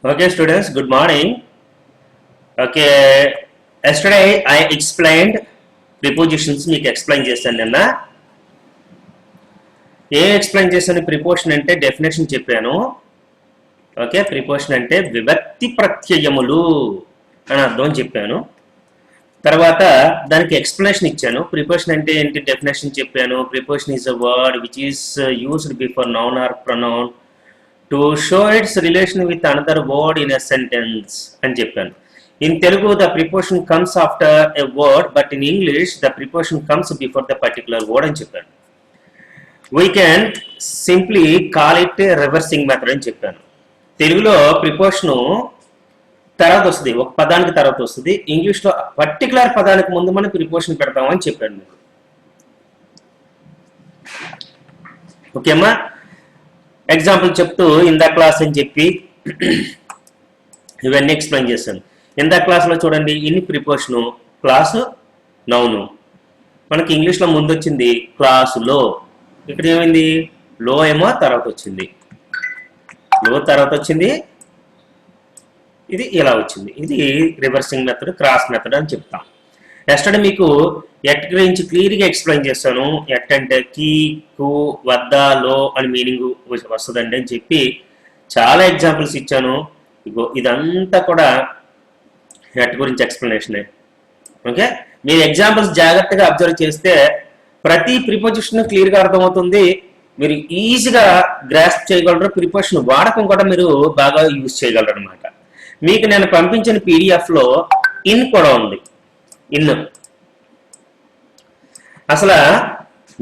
Okay, students, good morning. Okay, yesterday I explained prepositions. మీకు explain చేశాను నిన్న. Explain చేశాను ప్రిపోజిషన్ అంటే డెఫినేషన్ చెప్పాను. ఓకే, ప్రిపోజిషన్ అంటే విభక్తి ప్రత్యయములు అని అర్థం చెప్పాను. తర్వాత దానికి ఎక్స్ప్లెనేషన్ ఇచ్చాను. ప్రిపోజిషన్ అంటే ఏంటి డెఫినేషన్ చెప్పాను. Preposition is a word which is used before noun are pronoun to show it's relation with another word in a sentence అని చెప్పాను. In Telugu the preposition comes after a word, but in English the preposition comes before the particular word అని చెప్పాను. We can simply call it reversing method అని చెప్పాను. తెలుగులో preposition తర్వాత వస్తుంది, ఒక పదానికి తర్వాత వస్తుంది. ఇంగ్లీష్లో పర్టికులర్ పదానికి ముందు మనం ప్రిపోజిషన్ పెడతామని చెప్పాను మీకు. ఓకేమ్మా, ఎగ్జాంపుల్ చెప్తూ ఇందా క్లాస్ అని చెప్పి ఇవన్నీ ఎక్స్ప్లెయిన్ చేశాను. ఇందా క్లాస్లో చూడండి, ఇన్ని ప్రిపోజిషను క్లాసు నౌను. మనకి ఇంగ్లీష్లో ముందు వచ్చింది క్లాసులో, ఇక్కడ ఏమైంది లో ఏమో తర్వాత వచ్చింది, లో తర్వాత వచ్చింది, ఇది ఇలా వచ్చింది. ఇది రివర్సింగ్ మెథడ్, క్రాస్ మెథడ్ అని చెప్తాం. నెక్స్ట్ మీకు ఎట్ గురించి క్లియర్గా ఎక్స్ప్లెయిన్ చేస్తాను. ఎట్ అంటే కీ, కు, వద్ద, లో అని మీనింగ్ వస్తుందండి అని చెప్పి చాలా ఎగ్జాంపుల్స్ ఇచ్చాను. ఇగో ఇదంతా కూడా ఎట్ గురించి ఎక్స్ప్లెనేషనే. ఓకే, మీరు ఎగ్జాంపుల్స్ జాగ్రత్తగా అబ్జర్వ్ చేస్తే ప్రతి ప్రిపోజిషన్ క్లియర్గా అర్థమవుతుంది. మీరు ఈజీగా గ్రాస్ప్ చేయగలరు. ప్రిపోజిషన్ వాడకం కూడా మీరు బాగా యూజ్ చేయగలరు అనమాట. మీకు నేను పంపించిన పీడిఎఫ్లో ఇన్ కూడా ఉంది. ఇన్ అసలు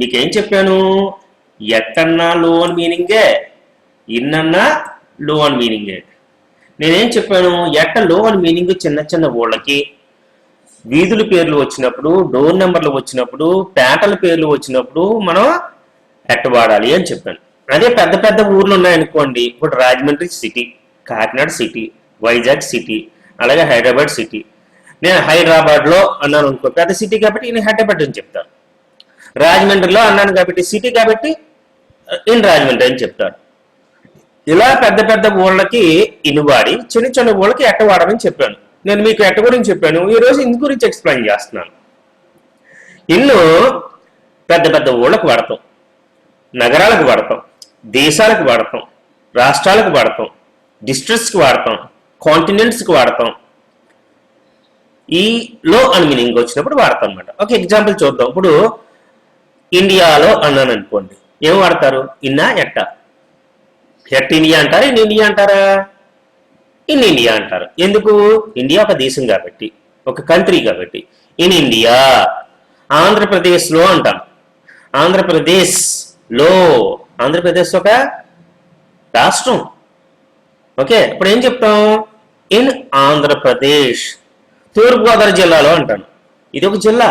మీకేం చెప్పాను, ఎట్టన్నా లో అని మీనింగే, ఇన్ అన్నా లో అని మీనింగే. నేనేం చెప్పాను, ఎట్ట లో అని మీనింగ్ చిన్న చిన్న ఊళ్ళకి, వీధుల పేర్లు వచ్చినప్పుడు, డోర్ నెంబర్లు వచ్చినప్పుడు, పేటల పేర్లు వచ్చినప్పుడు మనం ఎట్ట వాడాలి అని చెప్పాను. అదే పెద్ద పెద్ద ఊర్లు ఉన్నాయనుకోండి, ఇప్పుడు Rajahmundry city, Kakinada city, Vizag city, అలాగే హైదరాబాద్ సిటీ. నేను హైదరాబాద్లో అన్నాను అనుకో, పెద్ద సిటీ కాబట్టి నేను హైదరాబాద్ అని చెప్తాను. రాజమండ్రిలో అన్నాను కాబట్టి సిటీ కాబట్టి ఇన్ రాజమండ్రి అని చెప్తారు. ఇలా పెద్ద పెద్ద ఊళ్ళకి ఇన్ వాడి, చిన్న చిన్న ఊళ్ళకి ఎట్ట వాడమని చెప్పాను. నేను మీకు ఎట్ట గురించి చెప్పాను, ఈరోజు ఇన్ గురించి ఎక్స్ప్లెయిన్ చేస్తున్నాను. ఇన్ను పెద్ద పెద్ద ఊళ్ళకు వాడతాం, నగరాలకు వాడతాం, దేశాలకు వాడతాం, రాష్ట్రాలకు వాడతాం, డిస్ట్రిక్ట్స్కి వాడతాం, కాంటినెంట్స్కి వాడతాం. ఈ లో అని మీనింగ్ వచ్చినప్పుడు వాడతాం అనమాట. ఒక ఎగ్జాంపుల్ చూద్దాం. ఇప్పుడు ఇండియాలో అన్నాను అనుకోండి, ఏం వాడతారు, ఇన్నా ఎట్ట? ఎట్ ఇండియా అంటారా, ఇన్ ఇండియా అంటారా? ఇన్ ఇండియా అంటారు. ఎందుకు? ఇండియా ఒక దేశం కాబట్టి, ఒక కంట్రీ కాబట్టి. In India. ఆంధ్రప్రదేశ్లో అంటాం, ఆంధ్రప్రదేశ్లో. ఆంధ్రప్రదేశ్ ఒక రాష్ట్రం. ఓకే, ఇప్పుడు ఏం చెప్తాం, ఇన్ ఆంధ్రప్రదేశ్. తూర్పుగోదావరి జిల్లాలో అంటాను, ఇది ఒక జిల్లా.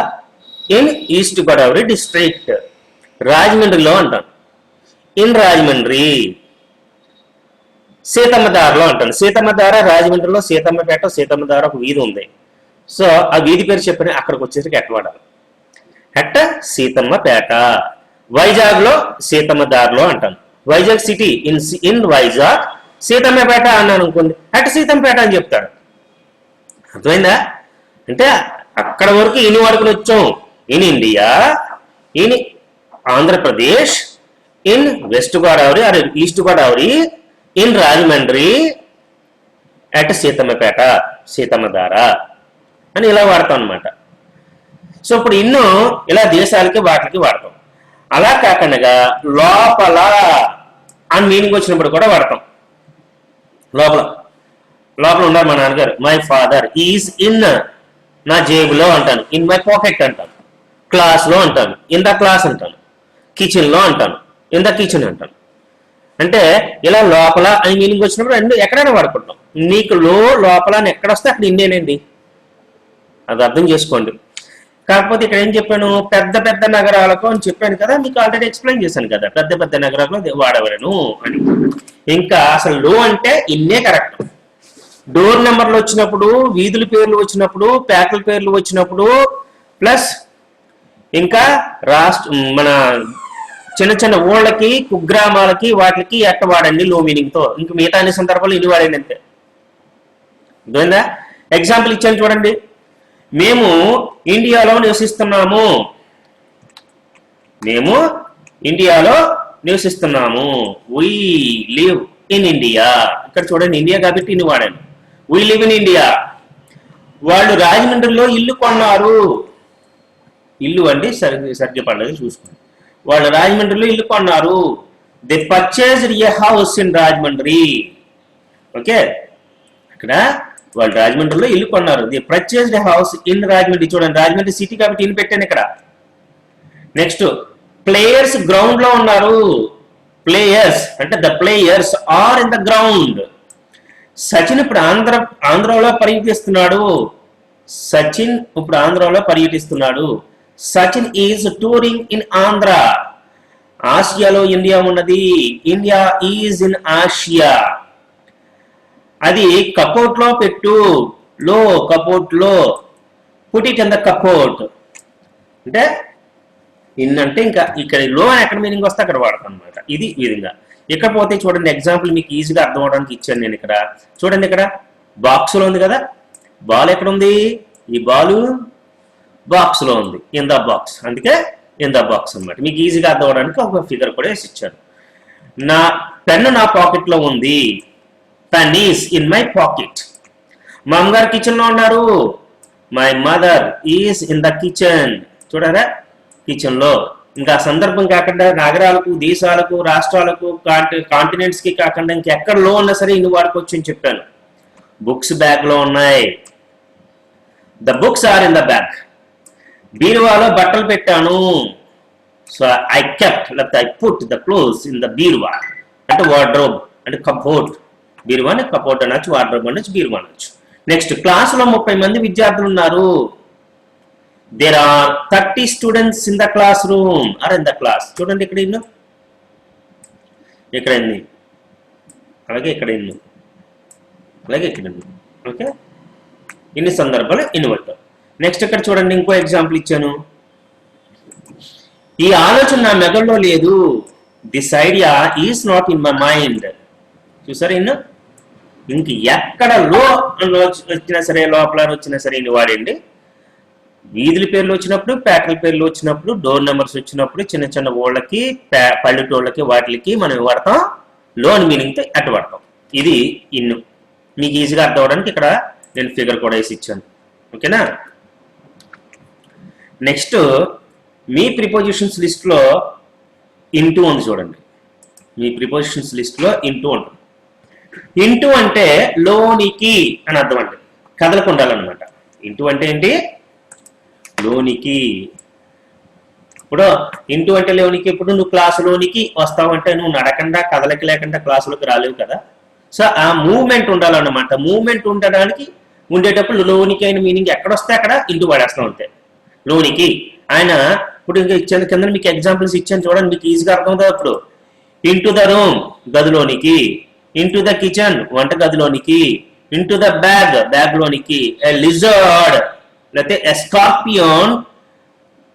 In east Godavari district. రాజమండ్రిలో అంటాను, ఇన్ రాజమండ్రి. సీతమ్మధారలో అంటాను, సీతమ్మధార రాజమండ్రిలో సీతమ్మపేట, సీతమ్మధార ఒక వీధి ఉంది. సో ఆ వీధి పేరు చెప్పిన అక్కడికి వచ్చేసరికి ఎట్ట వాడాలి, ఎట్ట సీతమ్మపేట. వైజాగ్లో సీతమ్మధారలో అంటాను, వైజాగ్ సిటీ, ఇన్ వైజాగ్. సీతమ్మపేట అన్నాను అనుకోండి, అట్ట సీతమ్మపేట అని చెప్తాడు. అర్థమైందా? అంటే అక్కడ వరకు ఇన్ వాడుకుని వచ్చాం. In India, in Andhra Pradesh, in west Godavari అరే east Godavari, in Rajahmundry, at Seethammapeta, Seethammadhara అని ఇలా వాడతాం అనమాట. సో ఇప్పుడు ఇన్ను ఇలా దేశాలకి వాటికి వాడతాం. అలా కాకుండా లోపల అని మీనింగ్ వచ్చినప్పుడు కూడా వాడతాం. లోపల లోపల ఉన్నారు మా నాన్నగారు, మై ఫాదర్ ఈజ్ ఇన్ నా జేబులో అంటాను, ఇన్ మై పాకెట్ అంటాను. క్లాస్లో అంటాను, ఇన్ ద క్లాస్ అంటాను. కిచెన్లో అంటాను, ఇన్ ద కిచెన్ అంటాను. అంటే ఇలా లోపల అని మీనింగ్ వచ్చినప్పుడు రెండు ఎక్కడైనా వాడుకుంటాం. నీకు లోపల అని ఎక్కడ వస్తే అక్కడ ఇన్నేనండి, అది అర్థం చేసుకోండి. కాకపోతే ఇక్కడ ఏం చెప్పాను, పెద్ద పెద్ద నగరాలకు అని చెప్పాను కదా, మీకు ఆల్రెడీ ఎక్స్ప్లెయిన్ చేశాను కదా, పెద్ద పెద్ద నగరాల్లో వాడవలను అని. ఇంకా అసలు లో అంటే ఇన్నే కరెక్ట్. డోర్ నెంబర్లు వచ్చినప్పుడు, వీధుల పేర్లు వచ్చినప్పుడు, పేటల పేర్లు వచ్చినప్పుడు, ప్లస్ ఇంకా మన చిన్న చిన్న ఊళ్ళకి, కుగ్రామాలకి, వాటికి ఎట్ట వాడండి లో మీనింగ్తో. ఇంక మిగతా అన్ని సందర్భాలు ఇన్ని వాడండి అంతే. అర్థమైందా? ఎగ్జాంపుల్ ఇచ్చాను చూడండి. మేము ఇండియాలో నివసిస్తున్నాము. మేము ఇండియాలో నివసిస్తున్నాము. We live in India. ఇక్కడ చూడండి, ఇండియా కాబట్టి ఇన్ని వాడాను. We live in India. వాళ్ళు రాజమండ్రిలో ఇల్లు కొన్నారు. ఇల్లు అండి, సరిగ్గా పండుగ చూసుకోండి. వాళ్ళు రాజమండ్రిలో ఇల్లు కొన్నారు. They purchased a house in Rajahmundry. Okay, ఇక్కడ వాళ్ళు రాజమండ్రిలో ఇల్లు కొన్నారు. They purchased a house in Rajahmundry. చూడండి, రాజమండ్రి సిటీ కాబట్టి ఇల్లు పెట్టాను ఇక్కడ. నెక్స్ట్, ప్లేయర్స్ గ్రౌండ్ లో ఉన్నారు. ప్లేయర్స్ అంటే the players are in the ground. Sachin ఇప్పుడు ఆంధ్రలో పర్యటిస్తున్నాడు. సచిన్ ఇప్పుడు ఆంధ్రలో పర్యటిస్తున్నాడు. Sachin is touring in Andhra. ఆసియాలో ఇండియా ఉన్నది. India is in Asia. అది కపోట్ లో పెట్టు. లో కపోట్ లో. Put it in the cupboard. అంటే అంటే ఇంకా ఇక్కడ లో అని ఎక్కడ మీనింగ్ వస్తే అక్కడ వాడతాం అనమాట. ఇది విధంగా. ఇకపోతే చూడండి, ఎగ్జాంపుల్ మీకు ఈజీగా అర్థం అవడానికి ఇచ్చాను నేను ఇక్కడ. చూడండి, ఇక్కడ బాక్స్ లో ఉంది కదా, బాల్ ఎక్కడ ఉంది? ఈ బాల్ బాక్స్ లో ఉంది. ఇన్ ద బాక్స్, అందుకే ఇన్ ద బాక్స్ అనమాట. మీకు ఈజీగా అర్థం అవడానికి ఒక ఫిగర్ కూడా వేసి ఇచ్చాను. నా పెన్ను నా పాకెట్ లో ఉంది. Pen is in my pocket. మా అమ్మగారు కిచెన్ లో ఉన్నారు. My mother is in the kitchen. చూడారా, కిచెన్ లో. ఇంకా సందర్భం కాకుండా నగరాలకు, దేశాలకు, రాష్ట్రాలకు, కాంటినెంట్స్ కి కాకుండా ఇంకెక్కడ లో ఉన్నా సరే ఇన్ని వాడుకోవచ్చు అని చెప్పాను. బుక్స్ బ్యాగ్ లో ఉన్నాయి. The books are in the bag. బీరువాలో బట్టలు పెట్టాను. సో ఐ కెప్ట్ లేకపోతే I put the clothes in the బీరువా. అంటే వార్డ్రోబ్ అంటే కబోర్డ్. బీరువాని కబోర్డ్ అనొచ్చు, వార్డ్రోబ్ అనొచ్చు, బీరువా అనొచ్చు. నెక్స్ట్, క్లాసులో 30 మంది విద్యార్థులు ఉన్నారు. There are 30 students in the classroom or in the class. చూడండి, ఇక్కడ ఇన్ను, ఇక్కడ ఇన్ని, అలాగే ఇక్కడ ఇన్ను, అలాగే ఇక్కడ ఇన్ను. ఓకే, ఇన్ని సందర్భాలు ఇన్వర్ట్. నెక్స్ట్ ఇక్కడ చూడండి, ఇంకో ఎగ్జాంపుల్ ఇచ్చాను. ఈ ఆలోచన నా మెదడులో లేదు. This idea is not in my mind. చూసారా ఇన్ను? ఇంక ఎక్కడ లో వచ్చినా సరే, లోపల వచ్చినా సరే ఇన్ని వాడండి. వీధుల పేర్లు వచ్చినప్పుడు, పేటల పేర్లు వచ్చినప్పుడు, డోర్ నెంబర్స్ వచ్చినప్పుడు, చిన్న చిన్న ఊళ్ళకి, పల్లెటూళ్ళకి, వాటికి మనం వాడతాం లోన్ మీనింగ్తో అటు వాడతాం. ఇది ఇన్ను. మీకు ఈజీగా అర్థం అవడానికి ఇక్కడ నేను ఫిగర్ కూడా వేసి ఇచ్చాను. ఓకేనా? నెక్స్ట్, మీ ప్రిపోజిషన్స్ లిస్ట్లో ఇంటూ ఉంది చూడండి. మీ ప్రిపోజిషన్స్ లిస్ట్లో ఇంటూ ఉంటుంది. ఇంటూ అంటే లోనికి అని అర్థం అండి. కదలకు ఉండాలన్నమాట. ఇంటూ అంటే ఏంటి? లోనికి. ఇప్పుడు ఇంటూ అంటే లోనికి. ఇప్పుడు నువ్వు క్లాసులోనికి వస్తావంటే నువ్వు నడకుండా, కదలకి లేకుండా క్లాసులోకి రాలేవు కదా. సో ఆ మూవ్మెంట్ ఉండాలన్నమాట. మూవ్మెంట్ ఉండడానికి ఉండేటప్పుడు లోనికి అయిన మీనింగ్ ఎక్కడ వస్తే అక్కడ ఇంటూ పడేస్తాం అంతే. లోనికి. ఆయన ఇప్పుడు ఇంకా ఇచ్చాను కింద మీకు ఎగ్జాంపుల్స్ ఇచ్చాను చూడండి, మీకు ఈజీగా అర్థం అవుతుంది. అప్పుడు ఇంటూ ద రూమ్ గదిలోనికి, ఇంటూ ద కిచెన్ వంట గదిలోనికి, ఇంటూ ద బ్యాగ్ బ్యాగ్ లోనికి. ఎ లిజర్డ్ లేకపోతే a scorpion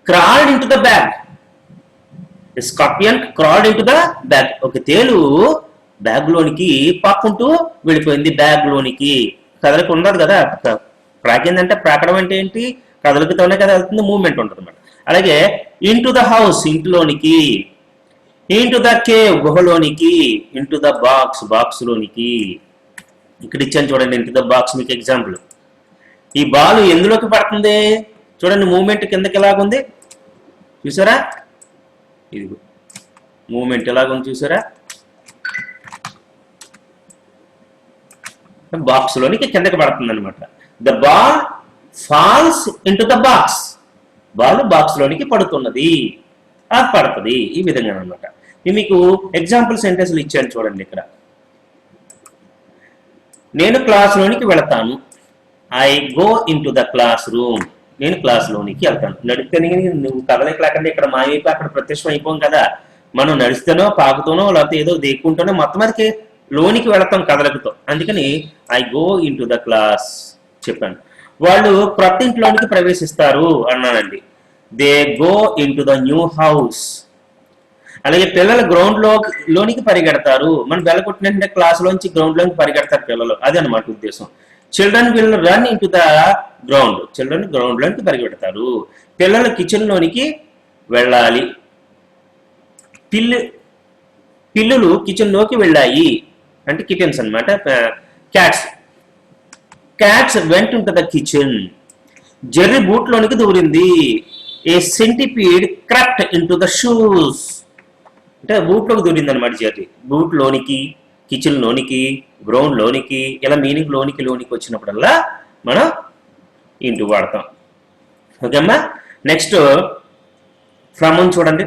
crawled into the bag. Scorpion crawled into the bag. ఒక తేలు బ్యాగ్ లోనికి పాక్కుంటూ వెళ్ళిపోయింది. బ్యాగ్ లోనికి కదలకు ఉండదు కదా. ప్రాకిందంటే ప్రాకడం అంటే ఏంటి? కదలకుతోనే కదా వెళ్తుంది, మూవ్మెంట్ ఉంటుంది అన్నమాట. అలాగే ఇంటూ ద హౌస్ ఇంట్లోనికి, ఇంటూ ద కేవ్ గుహలోనికి, ఇంటూ ద బాక్స్ బాక్స్ లోనికి. ఇక్కడ ఇచ్చాను చూడండి, ఇంటూ ద బాక్స్. మీకు ఎగ్జాంపుల్, ఈ బాల్ ఎందులోకి పడుతుంది చూడండి. మూవ్మెంట్ కిందకి ఎలాగుంది చూసారా? ఇది మూవ్మెంట్ ఎలాగుంది చూసారా? బాక్స్ లోనికి కిందకి పడుతుంది అనమాట. The ball falls into the box. Ball box లోనికి పడుతున్నది, అది పడుతుంది. ఈ విధంగా అనమాట. మీకు ఎగ్జాంపుల్ సెంటెన్స్లు ఇచ్చాను చూడండి. ఇక్కడ నేను క్లాస్ లోనికి వెళతాను. I go in to the class room. నేను క్లాస్ లోనికి వెళ్తాను. నడిస్తే నువ్వు కదలకి లేకుండా ఇక్కడ మా వైపు అక్కడ ప్రత్యక్షం అయిపోం కదా. మనం నడిస్తేనో, పాకుతోనో, లేకపోతే ఏదో దేక్కుంటూనో మొత్తం మనకి లోనికి వెళతాం కదలకుతో. అందుకని I go in to the class చెప్పాను. వాళ్ళు కొత్త ఇంట్లోనికి ప్రవేశిస్తారు అన్నానండి. They go in to the new house. అలాగే పిల్లలు గ్రౌండ్ లోనికి పరిగెడతారు. మనం బెల్ల కొట్టినట్టే క్లాస్ లోంచి గ్రౌండ్ లోకి పరిగెడతారు పిల్లలు. అదే అనమాట ఉద్దేశం. Children will run in to the ground. Children ground లోనికి పరిగెడతారు. పిల్లలు కిచెన్ లోనికి వెళ్ళాలి. పిల్లులు కిచెన్ లోకి వెళ్ళాయి అంటే కిటెన్స్ అనమాట. Cats went in to the kitchen. జెర్రీ బూట్ లోనికి దూరింది. A centipede crept in to the shoes. అంటే బూట్ లోకి దూరింది అనమాట జెర్రీ. బూట్ లోనికి, కిచెన్ లోనికి, గ్రౌండ్ లోనికి, ఇలా మీనింగ్ లోనికి వచ్చినప్పుడల్లా మనం ఇంటూ వాడతాం. ఓకే అమ్మా. నెక్స్ట్ ఫ్రమ్ చూడండి.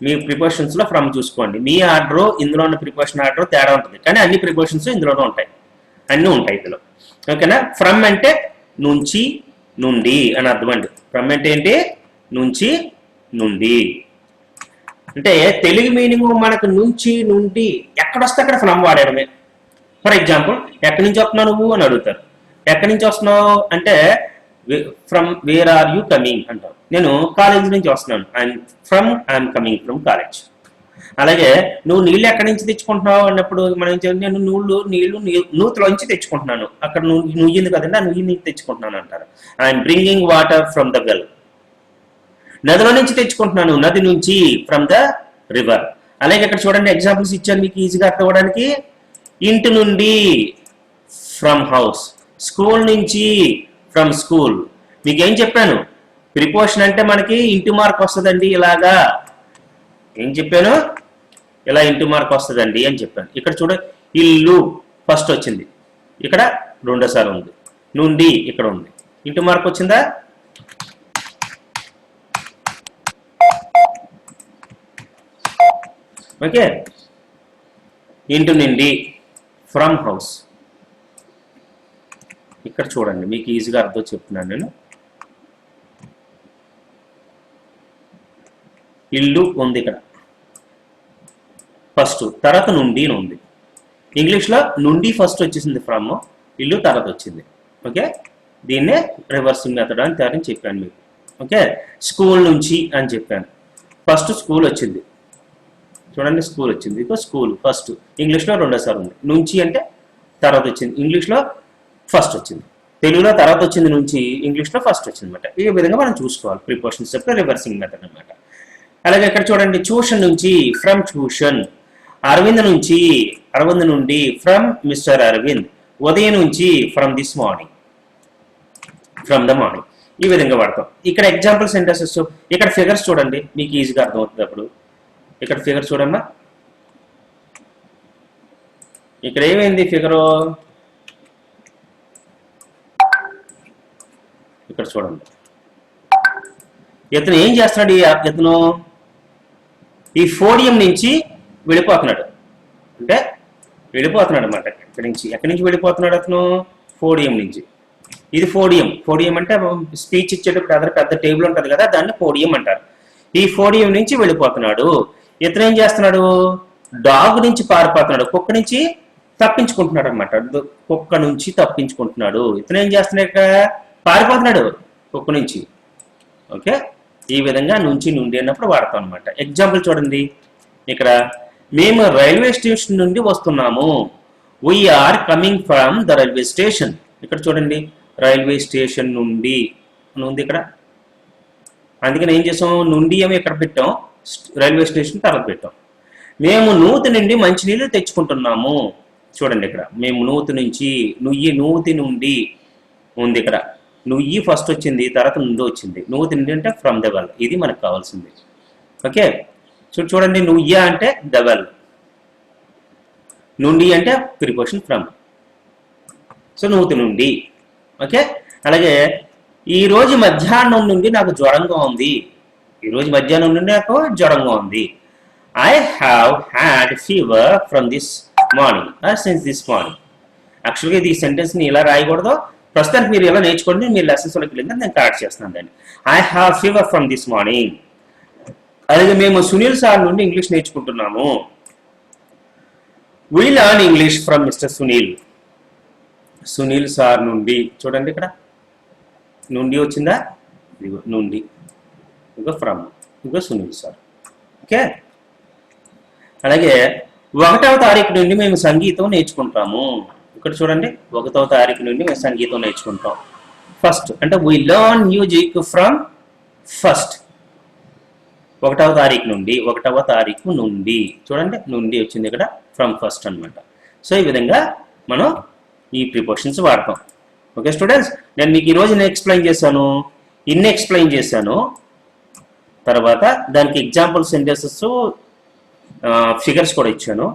మీ ప్రిపోజిషన్స్ లో ఫ్రమ్ చూసుకోండి. మీ ఆర్డర్ ఇందులో ఉన్న ప్రిపోజిషన్ ఆర్డర్ తేడా ఉంటుంది, కానీ అన్ని ప్రిపోజిషన్స్ ఇందులోనే ఉంటాయి, అన్నీ ఉంటాయి ఇందులో. ఓకేనా. ఫ్రమ్ అంటే నుంచి, నుండి అని అర్థం అండి. ఫ్రమ్ అంటే ఏంటి? నుంచి, నుండి. అంటే తెలుగు మీనింగ్ మనకు నుంచి, నుండి ఎక్కడొస్తే అక్కడ ఫ్రమ్ వాడడమే. ఫర్ ఎగ్జాంపుల్, ఎక్కడి నుంచి వస్తున్నావు నువ్వు అని అడుగుతారు. ఎక్కడి నుంచి వస్తున్నావు అంటే from where are you coming అంటారు. నేను కాలేజ్ నుంచి వస్తున్నాను. I'm coming from college. అలాగే నువ్వు నీళ్ళు ఎక్కడి నుంచి తెచ్చుకుంటున్నావు అన్నప్పుడు మనం నేను నీళ్లు నూతిలోంచి తెచ్చుకుంటున్నాను. అక్కడ నుయ్యింది కదండి, ఆ నుయ్యి నీళ్ళు తెచ్చుకుంటున్నాను అంటారు. I'm bringing water from the well. నదిలో నుంచి తెచ్చుకుంటున్నాను, నది నుంచి, ఫ్రమ్ ద రివర్. అలాగే ఇక్కడ చూడండి ఎగ్జాంపుల్స్ ఇచ్చాను మీకు ఈజీగా అర్థం అవ్వడానికి. ఇంటి నుండి, ఫ్రమ్ హౌస్. స్కూల్ నుంచి, ఫ్రమ్ స్కూల్. మీకేం చెప్పాను? ప్రిపోజిషన్ అంటే మనకి ఇంటి మార్క్ వస్తుందండి. ఇలాగా ఏం చెప్పాను? ఇలా ఇంటి మార్క్ వస్తుందండి అని చెప్పాను. ఇక్కడ చూడ, ఇల్లు ఫస్ట్ వచ్చింది, ఇక్కడ రెండోసారి ఉంది. నుండి ఇక్కడ ఉంది, ఇంటి మార్క్ వచ్చిందా? ఓకే. ఇంటి నుండి, ఫ్రమ్ హౌస్. ఇక్కడ చూడండి మీకు ఈజీగా అర్థం చెప్తున్నాను నేను. ఇల్లు ఉంది ఇక్కడ ఫస్ట్, తర్వాత నుండి ఉంది. ఇంగ్లీష్లో నుండి ఫస్ట్ వచ్చేసింది, ఫ్రమ్. ఇల్లు తర్వాత వచ్చింది. ఓకే. దీన్నే రివర్సింగ్ మెథడ్ అని తయారని చెప్పాను మీకు. ఓకే. స్కూల్ నుంచి అని చెప్పాను. ఫస్ట్ స్కూల్ వచ్చింది చూడండి, స్కూల్ వచ్చింది. స్కూల్ ఫస్ట్, ఇంగ్లీష్లో రెండోసారి ఉంది. నుంచి అంటే తర్వాత వచ్చింది, ఇంగ్లీష్లో ఫస్ట్ వచ్చింది. తెలుగులో తర్వాత వచ్చింది నుంచి, ఇంగ్లీష్లో ఫస్ట్ వచ్చింది అనమాట. ఈ విధంగా మనం చూసుకోవాలి ప్రిపోజిషన్స్ చెప్తే రివర్సింగ్ మెథడ్ అనమాట. అలాగే ఇక్కడ చూడండి, ట్యూషన్ నుంచి, ఫ్రమ్ ట్యూషన్. అరవింద్ నుంచి, అరవింద్ నుండి, ఫ్రమ్ మిస్టర్ అరవింద్. ఉదయం నుంచి, from this morning, from the morning. ఈ విధంగా వాడతాం. ఇక్కడ ఎగ్జాంపుల్ సెంటెన్సెస్, ఇక్కడ ఫిగర్స్ చూడండి మీకు ఈజీగా అర్థమవుతుంది. అప్పుడు ఇక్కడ ఫిగర్ చూడమ్మా. ఇక్కడ ఏమైంది ఫిగరు? ఇక్కడ చూడండి, ఇతను ఏం చేస్తున్నాడు? ఇతను ఈ ఫోడియం నుంచి వెళ్ళిపోతున్నాడు, అంటే వెళ్ళిపోతున్నాడు అనమాట. ఇక్కడి నుంచి ఎక్కడి నుంచి వెళ్ళిపోతున్నాడు అతను? ఫోడియం నుంచి. ఇది ఫోడియం. ఫోడియం అంటే స్పీచ్ ఇచ్చేటప్పుడు పెద్ద టేబుల్ ఉంటుంది కదా, దాన్ని ఫోడియం అంటారు. ఈ ఫోడియం నుంచి వెళ్ళిపోతున్నాడు. ఇతను ఏం చేస్తున్నాడు? డాగ్ నుంచి పారిపోతున్నాడు, కుక్క నుంచి తప్పించుకుంటున్నాడు అనమాట. కుక్క నుంచి తప్పించుకుంటున్నాడు. ఇతను ఏం చేస్తున్నాడు? ఇక్కడ పారిపోతున్నాడు కుక్క నుంచి. ఓకే. ఈ విధంగా నుంచి, నుండి అన్నప్పుడు వాడతాం అనమాట. ఎగ్జాంపుల్ చూడండి ఇక్కడ, మేము రైల్వే స్టేషన్ నుండి వస్తున్నాము. We're coming from the railway station. ఇక్కడ చూడండి, రైల్వే స్టేషన్ నుండి ఉంది ఇక్కడ. అందుకని ఏం చేసాం? నుండి ఏమో ఇక్కడ పెట్టాం, రైల్వే స్టేషన్ తర్వాత పెట్టాం. మేము నూతి నుండి మంచినీళ్ళు తెచ్చుకుంటున్నాము. చూడండి ఇక్కడ, మేము నూతి నుంచి, నూతి నుండి ఉంది ఇక్కడ. నుయ్యి ఫస్ట్ వచ్చింది, తర్వాత నుండి వచ్చింది. నూతి నుండి అంటే ఫ్రమ్ ద వెల్. ఇది మనకు కావాల్సింది. ఓకే. చూడండి, నుయ్య అంటే ద వెల్, నుండి అంటే ప్రిపోజిషన్ ఫ్రమ్. సో నూతి నుండి. ఓకే. అలాగే ఈ రోజు మధ్యాహ్నం నుండి నాకు జ్వరంగా ఉంది. ఈ రోజు మధ్యాహ్నం నుండి నాకు జ్వరంగా ఉంది. I have had fever from this morning, since this morning. యాక్చువల్గా ఇది ఈ సెంటెన్స్ని ఇలా రాయకూడదు. ప్రస్తుతానికి మీరు ఎలా నేర్చుకోండి, మీరు లెసన్స్లోకి వెళ్ళింది నేను కరెక్ట్ చేస్తున్నాను దాన్ని. I have fever from this morning. అలాగే మేము సునీల్ సార్ నుండి ఇంగ్లీష్ నేర్చుకుంటున్నాము. We learn English from mister Sunil. Sunil sir నుండి. చూడండి ఇక్కడ నుండి వచ్చిందా? ఇదిగో నుండి, ఇదిగో ఫ్రమ్, ఇదిగో సునీల్ సార్. ఓకే. అలాగే 1వ తారీఖు నుండి మేము సంగీతం నేర్చుకుంటాము. ఇక్కడ చూడండి 1వ తారీఖు నుండి మేము సంగీతం నేర్చుకుంటాం. ఫస్ట్ అంటే we learn music from first. 1వ తారీఖు నుండి చూడండి, నుండి వచ్చింది ఇక్కడ, ఫ్రమ్ ఫస్ట్ అన్నమాట. సో ఈ విధంగా మనం ఈ ప్రిపోజిషన్స్ వాడతాం. ఓకే స్టూడెంట్స్, నేను మీకు ఈరోజు ఇన్ని ఎక్స్ప్లెయిన్ చేశాను. తర్వాత దానికి ఎగ్జాంపుల్ సెంటెన్సెస్, ఫిగర్స్ కూడా ఇచ్చాను.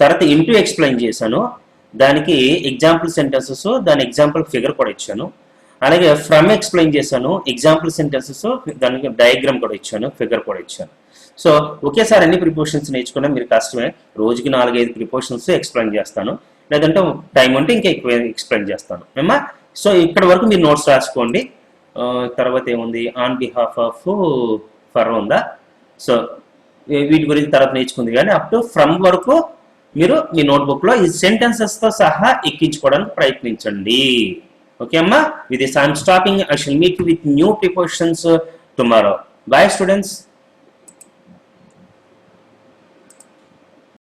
తర్వాత ఇంటూ ఎక్స్ప్లెయిన్ చేశాను, దానికి ఎగ్జాంపుల్ సెంటెన్సెస్, దాని ఎగ్జాంపుల్ ఫిగర్ కూడా ఇచ్చాను. అలాగే ఫ్రమ్ ఎక్స్ప్లెయిన్ చేశాను, ఎగ్జాంపుల్ సెంటెన్సెస్, దానికి డయాగ్రామ్ కూడా ఇచ్చాను, ఫిగర్ కూడా ఇచ్చాను. సో ఒకేసారి అన్ని ప్రిపోజిషన్స్ నేర్చుకున్నా మీరు కష్టమే. రోజుకి 4-5 ప్రిపోజిషన్స్ ఎక్స్ప్లెయిన్ చేస్తాను, లేదంటే టైం ఉంటే ఇంకా ఎక్కువ ఎక్స్ప్లెయిన్ చేస్తాను ఏమా. సో ఇక్కడ వరకు మీరు నోట్స్ రాసుకోండి. తర్వాత ఏముంది, ఆన్ బిహాఫ్ ఆఫ్ ఫర్ ఉందా. సో వీటి గురించి తర్వాత నేర్చుకుంది, కానీ అప్ టు ఫ్రమ్ వరకు మీరు మీ నోట్బుక్లో ఈ సెంటెన్సెస్తో సహా ఎక్కించుకోవడానికి ప్రయత్నించండి. ఓకే అమ్మా, with this I'm stopping. I shall meet you with new prepositions tomorrow. Bye students.